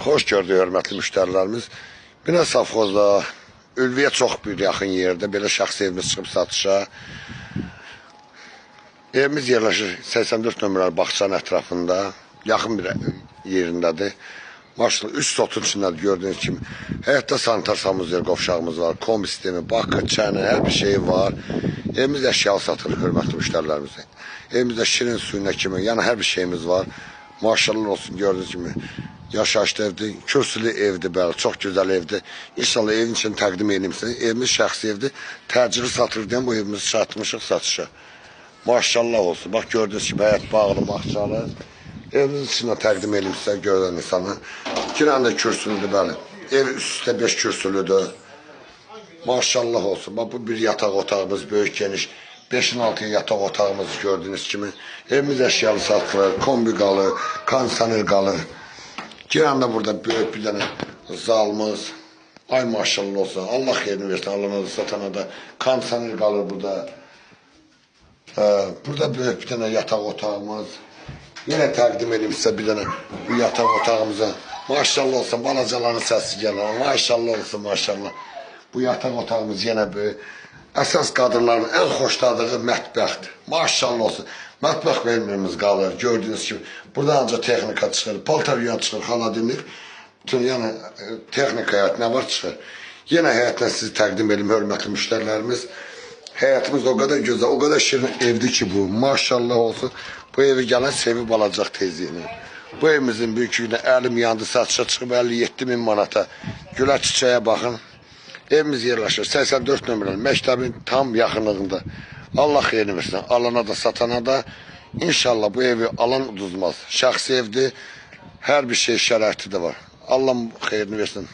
Hoş gördük hörmətli müştərilərimiz. Bina safxozda, Ülviyə çox bir yaxın yerdə belə şəxsi evimiz çıxıb satışa. Evimiz yerləşir 84 nömrəli bağçanın ətrafında, yaxın bir yerindədir. Maşallah, üst otun içindədir gördüğünüz kimi. Həyətdə sanitar samuzer qovşağımız var, kombi sistemi, bakı, çəni, hər bir şey var. Evimiz əşyalı satılır hörmətli müştərilərimizə. Evimizdə şirin suyuna kimi, yəni hər bir şeyimiz var. Maşallah olsun gördüğünüz kimi. Yaşayışlı evdir, kürsülü evdir, bəli, çox gözəl evdir. İnşallah evin için təqdim edeyim sizə. Evimiz şəxsi evdir, təcili satılır deyən bu evimizi satmışıq satışa. Maşallah olsun, bax gördüğünüz kimi həyət bağlı, bağçalı. Evimizin içində təqdim edeyim sizə görən insana. İki dənə də kürsülüdür, bəli. Ev üstə 5 kürsülüdür. Maşallah olsun, bax bu bir yataq otağımız, böyük geniş. 5'in 6 yataq otağımız gördüğünüz kimi. Evimiz əşyalı satılır, kombi qalır, kondisioner qalır. Girəndə burada böyük bir dənə zalımız. Ay maşallah olsun. Allah xeyrini versin. Alana da satana da. Kondisioner qalır burada. Burada böyük bir dənə yataq otağımız. Yenə təqdim edeyim sizə bir dənə bu yataq otağımıza. Maşallah olsun. Balacaların səsi gəlir. Maşallah olsun maşallah. Bu yataq otağımız yenə böyük. Əsas qadınların ən xoşladığı mətbəxdir. Maşallah olsun. Mətbəx verməyimiz qalır, gördüğünüz gibi. Burada ancaq texnika çıxır, paltaryan çıxır, xaladinlik. Bütün yəni texnika həyat nə var çıxır. Yenə həyatla sizi təqdim edim, hörmətli müştərilərimiz. Həyatımız o kadar gözəl, o kadar şirin evdir ki bu. Maşallah olsun. Bu evi gələn sevib alacaq tezliyini. Bu evimizin büyüklüyünə əlim yandı, satışa çıxıb 57 min manata. Gülə çiçəyə baxın. Evimiz yerləşir 84 nömrəli məktəbin tam yaxınlığında. Allah xeyrini versin. Alana da satana da inşallah bu evi alan uduzmaz. Şəxsi evdir. Hər bir şey şəraiti də var. Allah xeyrini versin.